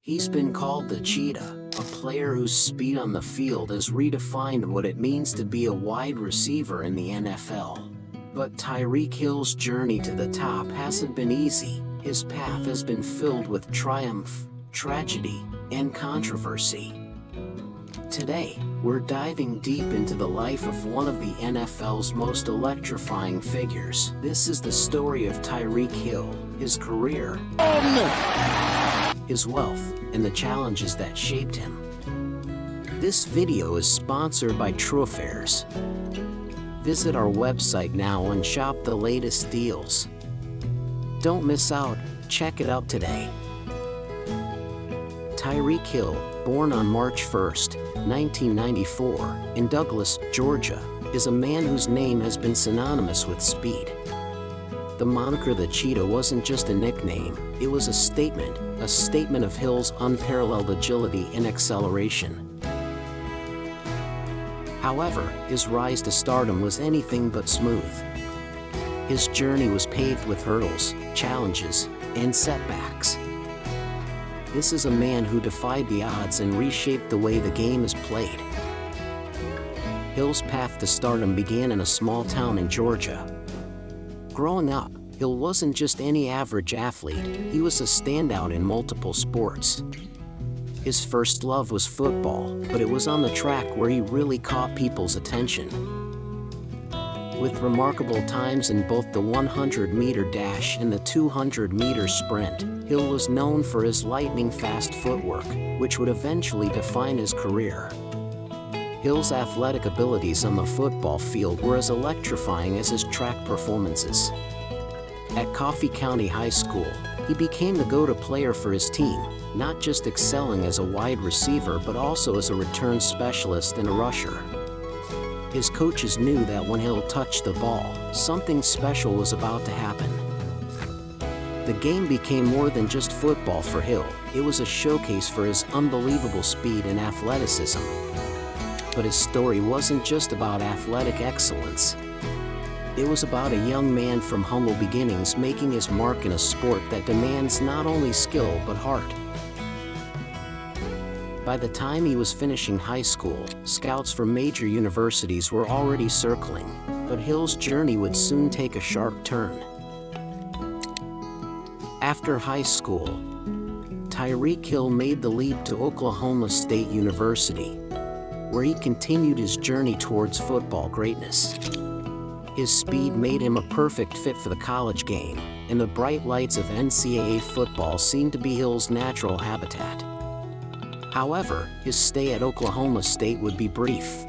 He's been called the Cheetah, a player whose speed on the field has redefined what it means to be a wide receiver in the NFL. But Tyreek Hill's journey to the top hasn't been easy. His path has been filled with triumph, tragedy, and controversy. Today, we're diving deep into the life of one of the NFL's most electrifying figures. This is the story of Tyreek Hill, his career, his wealth, and the challenges that shaped him. This video is sponsored by Controversies. Visit our website now and shop the latest deals. Don't miss out, check it out today. Tyreek Hill, born on March 1, 1994, in Douglas, Georgia, is a man whose name has been synonymous with speed. The moniker the Cheetah wasn't just a nickname, it was a statement of Hill's unparalleled agility and acceleration. However, his rise to stardom was anything but smooth. His journey was paved with hurdles, challenges, and setbacks. This is a man who defied the odds and reshaped the way the game is played. Hill's path to stardom began in a small town in Georgia. Growing up, Hill wasn't just any average athlete, he was a standout in multiple sports. His first love was football, but it was on the track where he really caught people's attention. With remarkable times in both the 100-meter dash and the 200-meter sprint, Hill was known for his lightning-fast footwork, which would eventually define his career. Hill's athletic abilities on the football field were as electrifying as his track performances. At Coffee County High School, he became the go-to player for his team, not just excelling as a wide receiver but also as a return specialist and a rusher. His coaches knew that when Hill touched the ball, something special was about to happen. The game became more than just football for Hill, it was a showcase for his unbelievable speed and athleticism. But his story wasn't just about athletic excellence. It was about a young man from humble beginnings making his mark in a sport that demands not only skill but heart. By the time he was finishing high school, scouts from major universities were already circling, but Hill's journey would soon take a sharp turn. After high school, Tyreek Hill made the leap to Oklahoma State University, where he continued his journey towards football greatness. His speed made him a perfect fit for the college game, and the bright lights of NCAA football seemed to be Hill's natural habitat. However, his stay at Oklahoma State would be brief.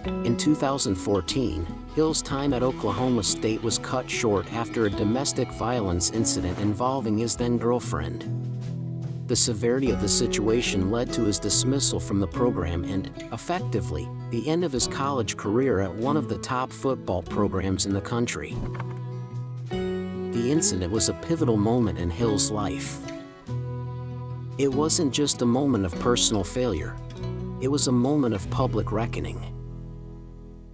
In 2014, Hill's time at Oklahoma State was cut short after a domestic violence incident involving his then-girlfriend. The severity of the situation led to his dismissal from the program and, effectively, the end of his college career at one of the top football programs in the country. The incident was a pivotal moment in Hill's life. It wasn't just a moment of personal failure, it was a moment of public reckoning.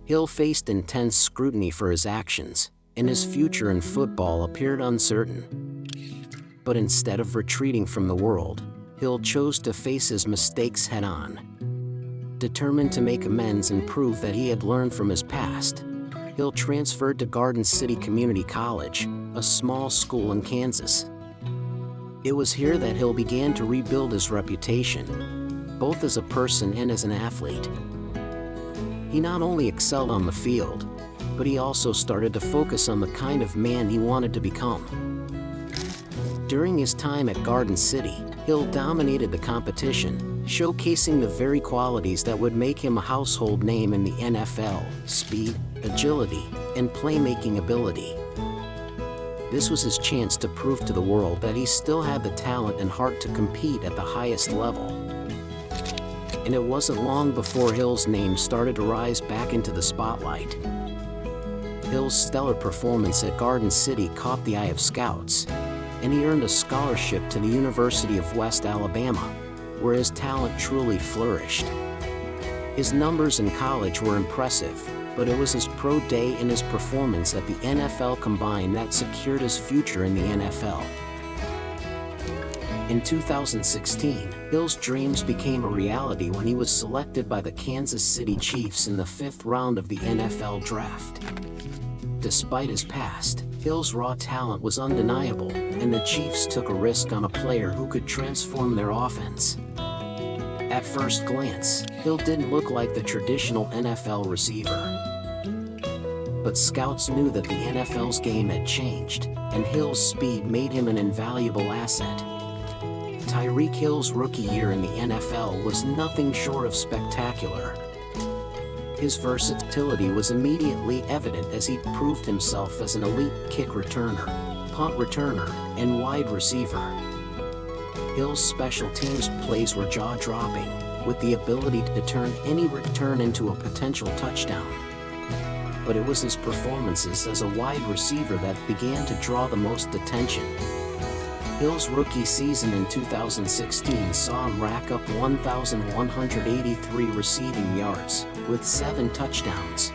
Hill faced intense scrutiny for his actions, and his future in football appeared uncertain. But instead of retreating from the world, Hill chose to face his mistakes head-on. Determined to make amends and prove that he had learned from his past, Hill transferred to Garden City Community College, a small school in Kansas. It was here that Hill began to rebuild his reputation, both as a person and as an athlete. He not only excelled on the field, but he also started to focus on the kind of man he wanted to become. During his time at Garden City, Hill dominated the competition, showcasing the very qualities that would make him a household name in the NFL: speed, agility, and playmaking ability. This was his chance to prove to the world that he still had the talent and heart to compete at the highest level. And it wasn't long before Hill's name started to rise back into the spotlight. Hill's stellar performance at Garden City caught the eye of scouts, and he earned a scholarship to the University of West Alabama, where his talent truly flourished. His numbers in college were impressive, but it was his pro day and his performance at the NFL Combine that secured his future in the NFL. In 2016, Hill's dreams became a reality when he was selected by the Kansas City Chiefs in the 5th round of the NFL Draft. Despite his past, Hill's raw talent was undeniable, and the Chiefs took a risk on a player who could transform their offense. At first glance, Hill didn't look like the traditional NFL receiver. But scouts knew that the NFL's game had changed, and Hill's speed made him an invaluable asset. Tyreek Hill's rookie year in the NFL was nothing short of spectacular. His versatility was immediately evident as he proved himself as an elite kick returner, punt returner, and wide receiver. Hill's special teams plays were jaw-dropping, with the ability to turn any return into a potential touchdown. But it was his performances as a wide receiver that began to draw the most attention. Hill's rookie season in 2016 saw him rack up 1,183 receiving yards, with 7 touchdowns.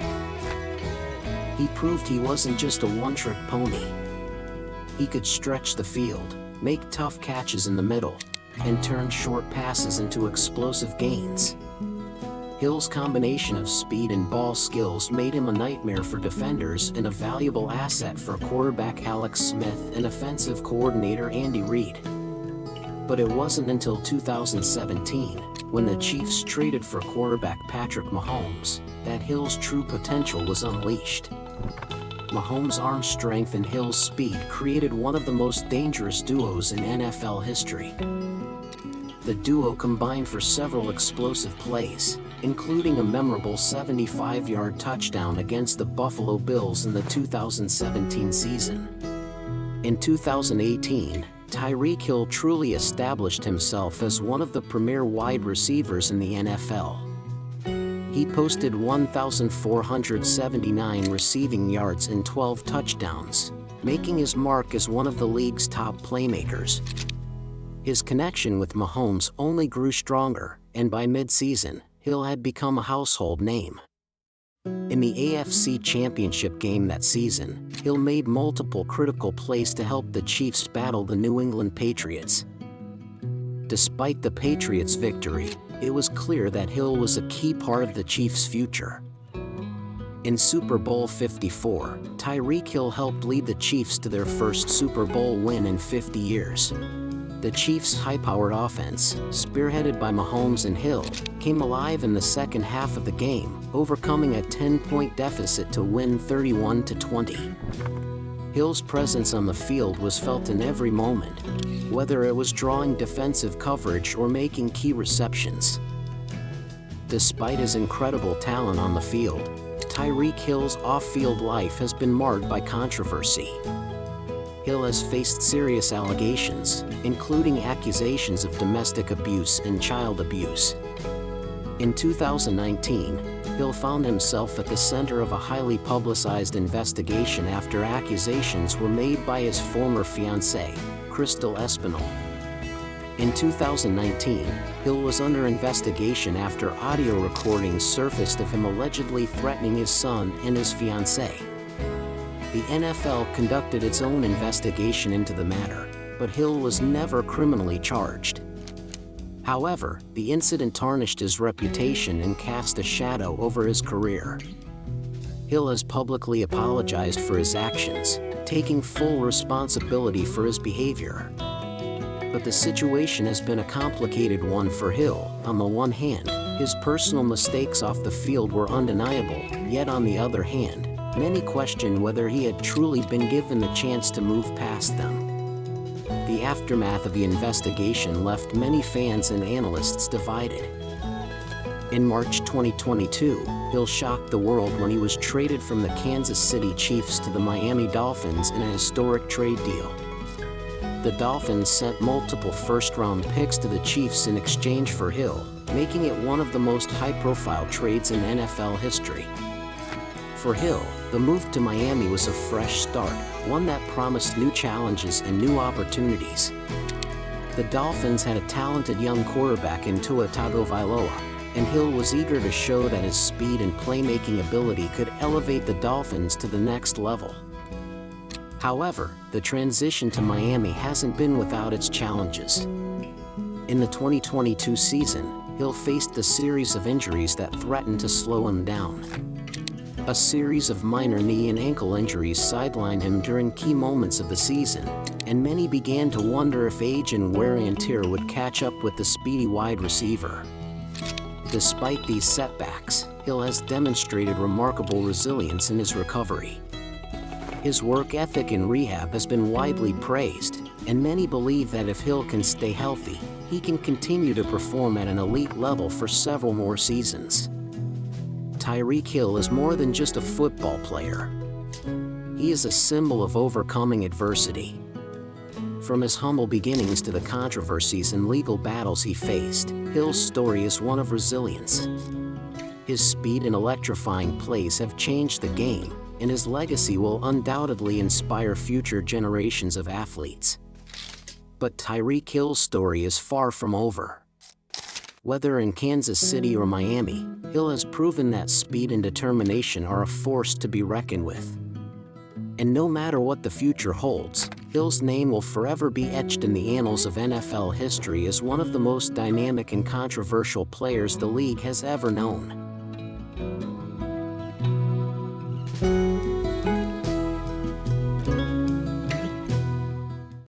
He proved he wasn't just a one-trick pony. He could stretch the field, make tough catches in the middle, and turn short passes into explosive gains. Hill's combination of speed and ball skills made him a nightmare for defenders and a valuable asset for quarterback Alex Smith and offensive coordinator Andy Reid. But it wasn't until 2017, when the Chiefs traded for quarterback Patrick Mahomes, that Hill's true potential was unleashed. Mahomes' arm strength and Hill's speed created one of the most dangerous duos in NFL history. The duo combined for several explosive plays, including a memorable 75-yard touchdown against the Buffalo Bills in the 2017 season. In 2018, Tyreek Hill truly established himself as one of the premier wide receivers in the NFL. He posted 1,479 receiving yards and 12 touchdowns, making his mark as one of the league's top playmakers. His connection with Mahomes only grew stronger, and by mid-season, Hill had become a household name. In the AFC Championship game that season, Hill made multiple critical plays to help the Chiefs battle the New England Patriots. Despite the Patriots' victory, it was clear that Hill was a key part of the Chiefs' future. In Super Bowl 54, Tyreek Hill helped lead the Chiefs to their first Super Bowl win in 50 years. The Chiefs' high-powered offense, spearheaded by Mahomes and Hill, came alive in the second half of the game, overcoming a 10-point deficit to win 31-20. Hill's presence on the field was felt in every moment, whether it was drawing defensive coverage or making key receptions. Despite his incredible talent on the field, Tyreek Hill's off-field life has been marred by controversy. Hill has faced serious allegations, including accusations of domestic abuse and child abuse. In 2019, Hill found himself at the center of a highly publicized investigation after accusations were made by his former fiancée, Crystal Espinal. In 2019, Hill was under investigation after audio recordings surfaced of him allegedly threatening his son and his fiancée. The NFL conducted its own investigation into the matter, but Hill was never criminally charged. However, the incident tarnished his reputation and cast a shadow over his career. Hill has publicly apologized for his actions, taking full responsibility for his behavior. But the situation has been a complicated one for Hill. On the one hand, his personal mistakes off the field were undeniable, yet on the other hand, many question whether he had truly been given the chance to move past them. The aftermath of the investigation left many fans and analysts divided. In March 2022, Hill shocked the world when he was traded from the Kansas City Chiefs to the Miami Dolphins in a historic trade deal. The Dolphins sent multiple first-round picks to the Chiefs in exchange for Hill, making it one of the most high-profile trades in NFL history. For Hill, the move to Miami was a fresh start, one that promised new challenges and new opportunities. The Dolphins had a talented young quarterback in Tua Tagovailoa, and Hill was eager to show that his speed and playmaking ability could elevate the Dolphins to the next level. However, the transition to Miami hasn't been without its challenges. In the 2022 season, Hill faced a series of injuries that threatened to slow him down. A series of minor knee and ankle injuries sidelined him during key moments of the season, and many began to wonder if age and wear and tear would catch up with the speedy wide receiver. Despite these setbacks, Hill has demonstrated remarkable resilience in his recovery. His work ethic in rehab has been widely praised, and many believe that if Hill can stay healthy, he can continue to perform at an elite level for several more seasons. Tyreek Hill is more than just a football player. He is a symbol of overcoming adversity. From his humble beginnings to the controversies and legal battles he faced, Hill's story is one of resilience. His speed and electrifying plays have changed the game, and his legacy will undoubtedly inspire future generations of athletes. But Tyreek Hill's story is far from over. Whether in Kansas City or Miami, Hill has proven that speed and determination are a force to be reckoned with. And no matter what the future holds, Hill's name will forever be etched in the annals of NFL history as one of the most dynamic and controversial players the league has ever known.